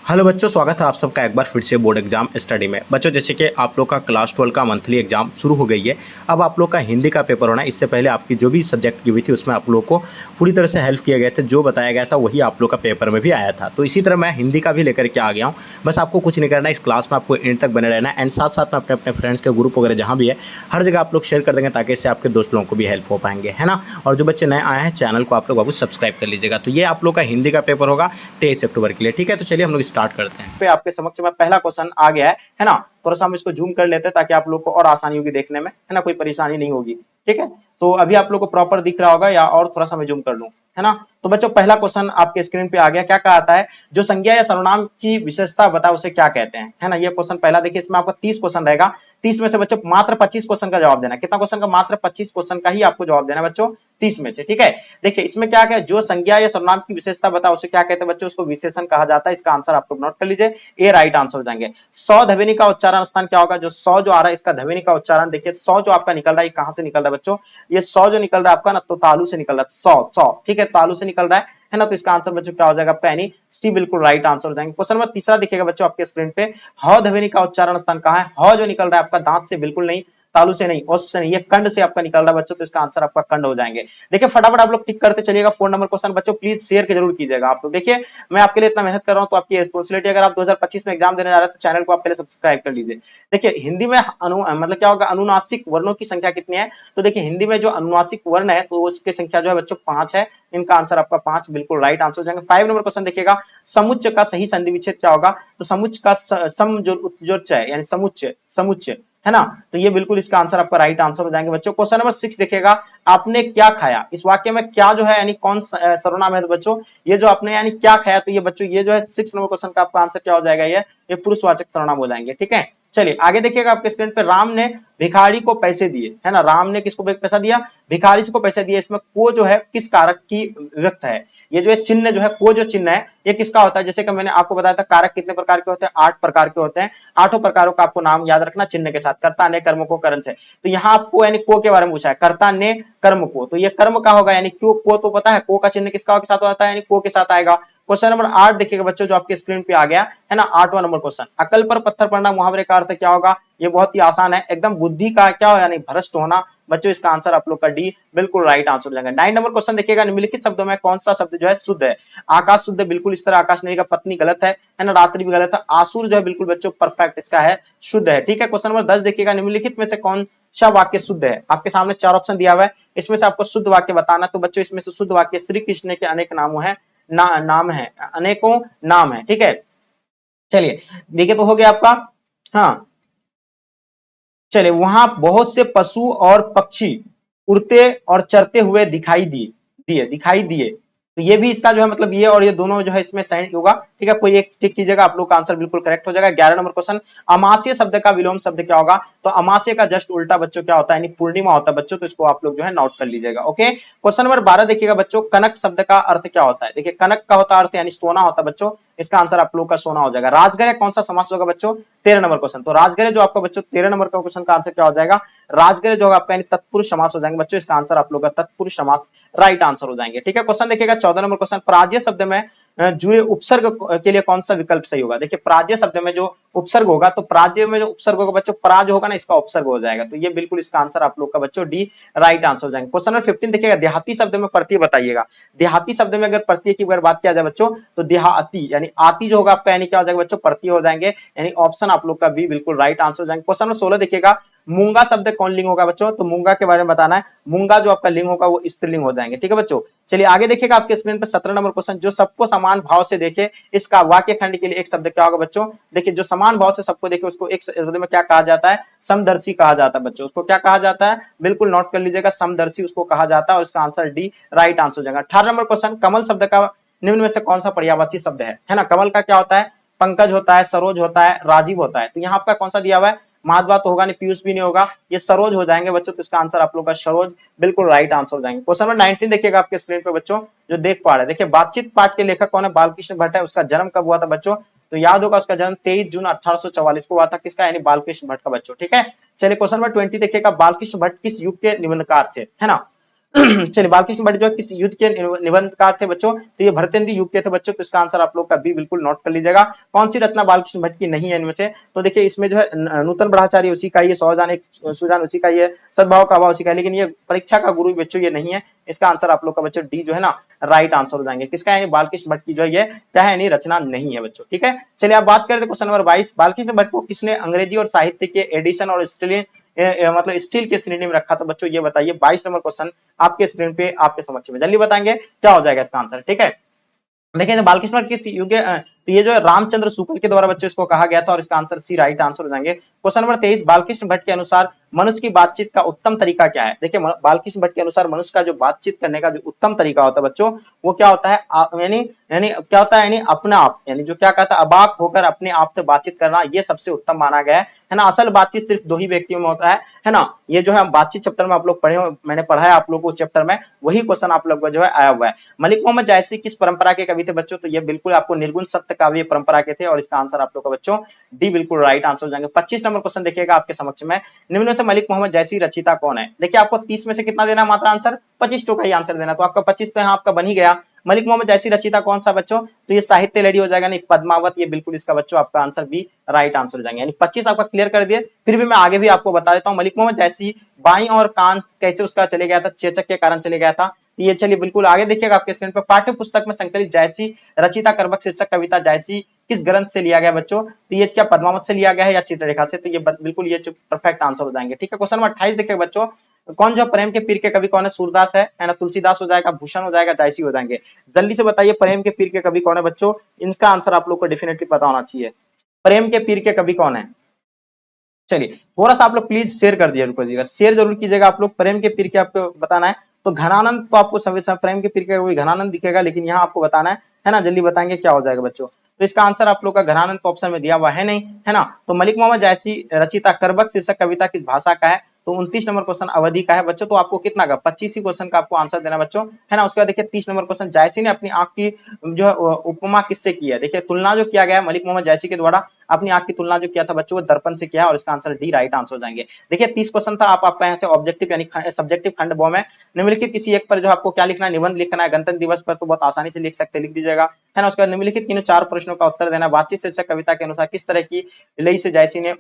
Hello बच्चों, स्वागत है आप सबका एक बार फिर से बोर्ड एग्जाम स्टडी में। बच्चों, जैसे कि आप लोग का क्लास 12 का मंथली एग्जाम शुरू हो गई है। अब आप लोग का हिंदी का पेपर होना है। इससे पहले आपकी जो भी सब्जेक्ट की हुई थी उसमें आप लोग को पूरी तरह से हेल्प किया गया था। जो बताया गया था वही आप लोग का पेपर में भी आया था। तो इसी तरह मैं हिंदी का भी लेकर के आ गया हूँ। बस आपको कुछ नहीं करना है, इस क्लास में आपको एंड तक बने रहना है। एंड साथ साथ में अपने अपने फ्रेंड्स के ग्रुप वगैरह जहाँ भी है हर जगह आप लोग शेयर कर देंगे, ताकि इससे आपके दोस्त लोगों को भी हेल्प हो पाएंगे, है ना। और जो बच्चे नए आए हैं चैनल को आप लोग बाबू सब्सक्राइब कर लीजिएगा। तो ये आप लोग का हिंदी का पेपर होगा 23 अक्टूबर के लिए, ठीक है। तो चलिए हम लोग स्टार्ट करते हैं। आपके समक्ष में पहला क्वेश्चन आ गया है ना। थोड़ा सा हम इसको जूम कर लेते हैं ताकि आप लोग को और आसानी होगी देखने में, है ना, कोई परेशानी नहीं होगी, ठीक है। तो अभी आप लोग को प्रॉपर दिख रहा होगा या और थोड़ा सा मैं जूम कर लूं, है ना। तो बच्चों पहला क्वेश्चन आपके स्क्रीन पे आ गया। क्या कहता है, जो संज्ञा या सर्वनाम की विशेषता बताओ उसे क्या कहते हैं, है ना। ये क्वेश्चन पहला देखिए, इसमें आपका 30 क्वेश्चन रहेगा। 30 में से बच्चों मात्र 25 क्वेश्चन का जवाब देना है। कितना क्वेश्चन का? मात्र 25 क्वेश्चन का ही आपको जवाब देना है बच्चों, 30 में से, ठीक है। देखिए इसमें क्या है, जो संज्ञा या सर्वनाम की विशेषता बताओ उसे क्या कहते हैं बच्चों, उसको विशेषण कहा जाता है। इसका आंसर आप लोग नोट कर लीजिए, ए राइट आंसर हो जाएंगे। सौ ध्वनि का उच्चारण स्थान क्या होगा? जो सौ जो आ रहा है इसका ध्वनि का उच्चारण देखिए, सौ जो आपका निकल रहा है कहां से निकल रहा है बच्चों? ये सौ जो निकल रहा है आपका ना, तो तालु से निकल रहा है। सौ सौ, ठीक है, तालु से निकल रहा है ना। तो इसका आंसर बच्चों क्या हो जाएगा आपका, यानी सी बिल्कुल राइट आंसर हो जाएंगे। क्वेश्चन नंबर तीसरा देखिएगा बच्चों आपके स्क्रीन पे, ह ध्वनि का उच्चारण स्थान कहां है? ह जो निकल रहा है आपका दांत से बिल्कुल नहीं, तालु से नहीं, ओष्ठ से नहीं, ये कंड से आपका निकल रहा है बच्चों। तो इसका आंसर आपका कंड हो जाएंगे। देखिए फटाफट आप लोग टिक करते चलिएगा। 4 नंबर क्वेश्चन बच्चों प्लीज शेयर के जरूर कीजिएगा आप लोग। देखिए मैं आपके लिए इतना मेहनत कर रहा हूं तो आपकी रिस्पांसिबिलिटी, अगर आप 2025 में एग्जाम देने जा रहे हैं तो चैनल को आप पहले सब्सक्राइब कर लीजिए। देखिए हिंदी में मतलब क्या होगा, अनुनासिक वर्णों की संख्या कितनी है? तो देखिए हिंदी में जो अनुनासिक वर्ण है तो उसकी संख्या जो है बच्चों 5 है। इनका आंसर आपका 5 बिल्कुल राइट आंसर हो जाएंगे। 5 नंबर क्वेश्चन देखिएगा, समुच्चय का सही संधि विच्छेद क्या होगा? तो समुच्चय का सम जो यानी समुच्चय, समुच्चय, है ना। तो ये बिल्कुल इसका आंसर आपका राइट आंसर हो जाएंगे बच्चों। क्वेश्चन नंबर 6 देखिएगा, आपने क्या खाया? इस वाक्य में क्या जो है यानी कौन सर्वनाम है बच्चों? ये जो आपने यानी क्या खाया, तो ये बच्चों ये जो है 6 नंबर क्वेश्चन का आपका आंसर क्या हो जाएगा? ये पुरुषवाचक सर्वनाम हो जाएंगे, ठीक है। चलिए आगे देखिएगा आपके स्क्रीन पे, राम ने भिखारी को पैसे दिए, है ना। राम ने किसको पैसा दिया? भिखारी को पैसा दिया। इसमें को जो है किस कारक की व्यक्त है? ये जो है चिन्ह जो है, को जो चिन्ह है ये किसका होता है? जैसे कि मैंने आपको बताया था कारक कितने प्रकार के होते हैं, 8 प्रकार के होते हैं। 8 प्रकारों का आपको नाम याद रखना चिन्ह के साथ, कर्ता ने कर्म को करण से। तो यहाँ आपको यानी को के बारे में पूछा है, कर्ता ने कर्म को, तो ये कर्म का होगा, यानी क्यों को तो पता है, को का चिन्ह किसका के साथ होता है, यानी को के साथ आएगा। क्वेश्चन नंबर 8 देखिएगा बच्चों जो आपके स्क्रीन पे आ गया है ना, 8वां नंबर क्वेश्चन, अकल पर पत्थर पड़ना मुहावरे का अर्थ क्या होगा? ये बहुत ही आसान है एकदम, बुद्धि का क्या हो यानी भ्रष्ट होना बच्चों। इसका आंसर आप लोग का डी बिल्कुल राइट आंसर हो जाएगा। 9 नंबर क्वेश्चन देखिएगा, निम्नलिखित शब्दों में कौन सा शब्द जो है शुद्ध है? आकाश शुद्ध है, बिल्कुल इस तरह आकाश नहीं का, पत्नी गलत है ना, रात्रि भी गलत है, आसुर जो है बिल्कुल बच्चों परफेक्ट इसका है, शुद्ध है, ठीक है। क्वेश्चन नंबर 10 देखिएगा, निम्नलिखित में से कौन सा वाक्य शुद्ध है? आपके सामने 4 ऑप्शन दिया हुआ है, इसमें से आपको शुद्ध वाक्य बताना। तो बच्चों इसमें से शुद्ध वाक्य, श्री कृष्ण के अनेक नामों है, नाम है, अनेकों नाम है, ठीक है। चलिए देखिए तो हो गया आपका, हाँ। चलिए वहां बहुत से पशु और पक्षी उड़ते और चरते हुए दिखाई दिए। तो ये भी इसका जो है मतलब ये और ये दोनों जो है इसमें साइन होगा, ठीक है। कोई एक टिक कीजिएगा, आप लोग का आंसर बिल्कुल करेक्ट हो जाएगा। 11 नंबर क्वेश्चन, अमास्य शब्द का विलोम शब्द क्या होगा? तो अमास्य का जस्ट उल्टा बच्चों क्या होता है, यानी पूर्णिमा होता है बच्चों। तो इसको आप लोग जो है नोट कर लीजिएगा, ओके। क्वेश्चन नंबर 12 देखिएगा बच्चों, कनक शब्द का अर्थ क्या होता है? देखिए कनक का होता है अर्थ यानी सोना होता है बच्चों। इसका आंसर आप लोग का सोना हो जाएगा। राजगृह कौन सा समास होगा बच्चों? 13 नंबर क्वेश्चन। तो राजगृह जो आपका बच्चों 13 नंबर का क्वेश्चन का आंसर क्या हो जाएगा? राजगृह जो आपका यानी तत्पुरुष समास हो जाएंगे बच्चों। इसका आंसर आप लोग का तत्पुरुष समास राइट आंसर हो जाएंगे, ठीक है। क्वेश्चन देखिएगा 14 नंबर क्वेश्चन, पराजय शब्द में जुड़े उपसर्ग के लिए कौन सा विकल्प सही होगा? देखिए पराजय शब्द में जो उपसर्ग होगा, तो पराजय में जो उपसर्ग होगा बच्चों, पराज होगा ना, इसका उपसर्ग हो जाएगा। तो ये बिल्कुल इसका आंसर आप लोग का बच्चों डी राइट आंसर हो जाएंगे। क्वेश्चन नंबर 15 देखिएगा, देहाती शब्द में प्रत्यय बताइएगा। देहाती शब्द में अगर प्रत्यय की अगर बात किया जाए बच्चों, तो देहाती यानी आती जो होगा आपका यानी क्या हो जाएगा बच्चों? प्रत्यय हो जाएंगे, यानी ऑप्शन आप लोग का बी बिल्कुल राइट आंसर हो जाएंगे। क्वेश्चन नंबर 16 देखिएगा, मूंगा शब्द कौन लिंग होगा बच्चों? तो मूंगा के बारे में बताना है। मूंगा जो आपका लिंग होगा वो स्त्रीलिंग हो जाएंगे, ठीक है बच्चों। चलिए आगे देखिएगा आपके स्क्रीन पर 17 नंबर क्वेश्चन, जो सबको समान भाव से देखे, इसका वाक्य खंड के लिए एक शब्द क्या होगा बच्चों? देखिए जो समान भाव से सबको देखे उसको एक शब्द में क्या कहा जाता है? समदर्शी कहा जाता है बच्चों। उसको क्या कहा जाता है? बिल्कुल नोट कर लीजिएगा, समदर्शी उसको कहा जाता है। और इसका आंसर डी राइट आंसर हो जाएगा। 18 नंबर क्वेश्चन, कमल शब्द का निम्न में से कौन सा पर्यायवाची शब्द है ना। कमल का क्या होता है? पंकज होता है, सरोज होता है, राजीव होता है। तो यहाँ आपका कौन सा दिया हुआ है? माधवा तो होगा नहीं, पीयूष भी नहीं होगा, ये सरोज हो जाएंगे बच्चों। तो इसका आंसर आप लोग का सरोज बिल्कुल राइट आंसर हो जाएंगे। क्वेश्चन नंबर 19 देखिएगा आपके स्क्रीन पे बच्चों, जो देख पा रहे हैं, देखिए बातचीत पाठ के लेखक कौन है? बालकृष्ण भट्ट है। उसका जन्म कब हुआ था बच्चों? तो याद होगा उसका जन्म 23 जून 1844 को हुआ था। किसका? यानी बालकृष्ण भट्ट का बच्चों, ठीक है। चलिए क्वेश्चन नंबर 20 देखिएगा, बालकृष्ण भट्ट किस युग के निबंधकार थे, है ना। चलिए, बालकृष्ण भट्ट जो है किस युद्ध के निबंधकार थे बच्चों, तो ये भरतेंदु युग के थे बच्चों। तो इसका आंसर आप लोग का बी बिल्कुल नोट कर लीजिएगा। कौन सी रचना बालकृष्ण भट्ट की नहीं है इनमें से, तो देखिए इसमें जो है नूतन ब्रह्मचारी उसी का ही है, सुजान उसी का ही है, सद्भाव का अभाव उसी का है, लेकिन ये परीक्षा का गुरु बच्चों ये नहीं है। इसका आंसर आप लोग का बच्चों डी जो है ना राइट आंसर हो जाएंगे। किसका यानी बालकृष्ण भट्ट की जो है ये क्या है यानी रचना नहीं है बच्चों। ठीक है, चलिए आप बात करते हैं क्वेश्चन नंबर 22। बालकृष्ण भट्ट को किसने अंग्रेजी और साहित्य के एडिशन और मतलब स्टील के श्रेणी में रखा, तो बच्चों ये बताइए। 22 नंबर क्वेश्चन आपके स्क्रीन पे आपके समक्ष में, जल्दी बताएंगे क्या हो जाएगा इसका आंसर। ठीक है, देखिए बालकृष्ण भट्ट किस युग तो ये जो है रामचंद्र शुक्ल के द्वारा बच्चों इसको कहा गया था, और इसका आंसर सी राइट आंसर हो जाएंगे। क्वेश्चन नंबर 23, बालकृष्ण भट्ट के अनुसार मनुष्य की बातचीत का उत्तम तरीका क्या है। देखिए बालकृष्ण भट्ट के अनुसार मनुष्य का जो बातचीत करने का जो उत्तम तरीका होता है बच्चों, वो क्या होता है, यानी यानी क्या होता है, यानी अपना आप, यानी जो क्या कहता है अबाक होकर अपने आप से बातचीत करना, ये सबसे उत्तम माना गया है ना। असल बातचीत सिर्फ 2 ही व्यक्तियों में होता है ना। ये जो है बातचीत चैप्टर में आप लोग पढ़े, मैंने पढ़ा है आप लोग को चैप्टर में, वही क्वेश्चन आप लोग को जो है आया हुआ है। मलिक मोहम्मद जायसी किस परंपरा के कवि थे बच्चों, तो ये बिल्कुल आपको निर्गुण सत्य काव्य परंपरा के थे, और इसका आंसर आप लोग का बच्चों डी बिल्कुल राइट आंसर हो जाएंगे। 25 नंबर क्वेश्चन देखिएगा आपके समक्ष में, निम्न में से मलिक मोहम्मद जैसी रचिता कौन है। देखिए आपको 30 में से कितना देना मात्र आंसर, 25 का ही आंसर देना, तो आपका 25 तो यहाँ आपका बन ही गया। मलिक मोहम्मद जैसी रचिता कौन सा बच्चों, तो ये साहित्य लेडी हो जाएगा, नहीं पद्मावत, ये बिल्कुल इसका बच्चों आपका आंसर बी राइट आंसर हो जाएंगे। यानी 25 आपका क्लियर कर दिए, फिर भी मैं आगे भी आपको बता देता हूँ। मलिक मोहम्मद जैसी बाई और कान कैसे उसका चले गया था, चेचक के कारण चले गया था, ये चलिए बिल्कुल आगे देखिएगा आपके स्क्रीन पर। पाठ्य पुस्तक में संकलित जैसी रचिता करबक शीर्षक कविता जैसी किस ग्रंथ से लिया गया बच्चों, तो ये क्या पद्मावत से लिया गया है या चित्ररेखा से, तो ये बिल्कुल ये परफेक्ट आंसर हो जाएंगे। ठीक है, क्वेश्चन नंबर 28 देखिए बच्चों, कौन जो प्रेम के पीर के कवि कौन है, सूरदास है ना, तुलसीदास हो जाएगा, भूषण हो जाएगा, जायसी हो जाएंगे। जल्दी से बताइए प्रेम के पीर के कवि कौन है बच्चों, इनका आंसर आप लोग को डेफिनेटली पता होना चाहिए। प्रेम के पीर के कवि कौन है, चलिए थोड़ा सा आप लोग प्लीज शेयर कर दीजिएगा, शेयर जरूर कीजिएगा आप लोग। प्रेम के पीर के आपको बताना है, तो घनानंद तो आपको समय प्रेम के पीर के कोई घनानंद दिखेगा, लेकिन यहाँ आपको बताना है ना, जल्दी बताएंगे क्या हो जाएगा बच्चों। तो इसका आंसर आप लोग का घनानंद तो ऑप्शन में दिया हुआ है नहीं, है ना। तो मलिक मोहम्मद जैसी रचिता करबक शीर्षक कविता किस भाषा का है, तो 29 नंबर क्वेश्चन अवधि का है बच्चों। तो आपको कितना का 25 ही क्वेश्चन का आपको आंसर देना बच्चों, है ना। उसके बाद देखिए 30 नंबर क्वेश्चन, जायसी ने अपनी आंख की जो है उपमा किससे की है। देखिए तुलना जो किया गया है मलिक मोहम्मद जायसी के द्वारा, अपनी आंख की तुलना जो किया था बच्चों वो दर्पण से किया है, और इसका आंसर डी राइट आंसर हो जाएंगे। देखिए 30 क्वेश्चन था, आपका यहाँ से ऑब्जेक्टिव यानी सब्जेक्टिव खंड बॉ में निम्नलिखित किसी एक पर जो आपको क्या लिखना है, निबंध लिखना है। गणतंत्र दिवस पर तो बहुत आसानी से लिख सकते, लिख दीजिएगा, है ना। उसके बाद निम्नलिखित तीनों 4 प्रश्नों का उत्तर देना। बातचीत शीर्षक कविता के अनुसार किस तरह की लई से जायसी ने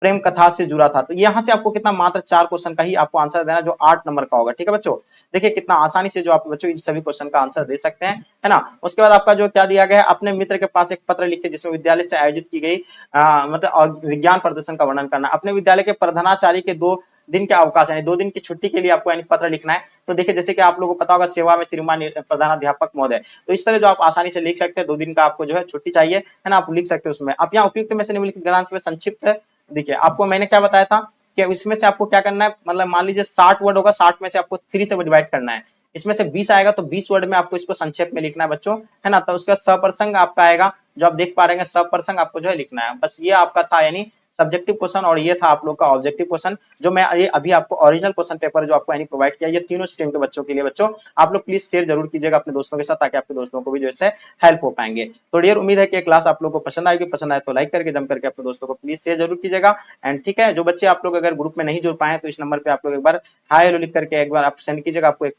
प्रेम कथा से जुड़ा था, तो यहाँ से आपको कितना मात्र 4 क्वेश्चन का ही आपको आंसर देना, जो 8 नंबर का होगा। ठीक है बच्चों, देखिए कितना आसानी से जो आप बच्चों इन सभी क्वेश्चन का आंसर दे सकते हैं, है ना। उसके बाद आपका जो क्या दिया गया है, अपने मित्र के पास एक पत्र लिखे जिसमें विद्यालय से आयोजित की गई मतलब विज्ञान प्रदर्शन का वर्णन करना। अपने विद्यालय के प्रधानाचार्य के 2 दिन के अवकाश यानी 2 दिन की छुट्टी के लिए आपको यानी पत्र लिखना है। तो देखिए जैसे कि आप लोगों को पता होगा सेवा में श्रीमान प्रधानाध्यापक महोदय, तो इस तरह जो आप आसानी से लिख सकते हैं, 2 दिन का आपको जो है छुट्टी चाहिए, है ना, आप लिख सकते हैं उसमें। आप यहाँ उपयुक्त में से निम्नलिखित गद्यांश में संक्षिप्त है, देखिए आपको मैंने क्या बताया था कि इसमें से आपको क्या करना है, मतलब मान लीजिए 60 वर्ड होगा, 60 में से आपको 3 से डिवाइड करना है। इसमें से 20 आएगा तो 20 वर्ड में आपको इसको संक्षेप में लिखना है बच्चों, है ना। तो उसका सप्रसंग आपका आएगा, जो आप देख पा रहे हैं सप्रसंग आपको जो है लिखना है। बस ये आपका था यानी सब्जेक्टिव क्वेश्चन, और ये था आप लोग का ऑब्जेक्टिव क्वेश्चन, जो मैं ये अभी आपको ओरिजिनल क्वेश्चन पेपर जो आपको यानी प्रोवाइड किया, ये तीनों स्ट्रीम के बच्चों के लिए बच्चों आप लोग प्लीज शेयर जरूर कीजिएगा अपने दोस्तों के साथ, ताकि आपके दोस्तों को भी जो है हेल्प हो पाएंगे। तो डियर उम्मीद है कि क्लास आप लोग को पसंद आएगी, पसंद आए तो लाइक करके जम करके अपने दोस्तों को प्लीज शेयर जरूर कीजिएगा। एंड ठीक है, जो बच्चे आप लोग अगर ग्रुप में नहीं जुड़ पाए तो इस नंबर पे आप लोग एक बार हाय हेलो लिख करके एक बार आप सेंड कीजिएगा, आपको एक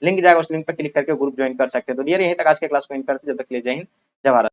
लिंक जाएगा, उस लिंक पर क्लिक करके ग्रुप ज्वाइन कर सकते हैं। तो डियर यहीं तक आज के क्लास को एंड करते, जब तक के लिए जय हिंद जय भारत।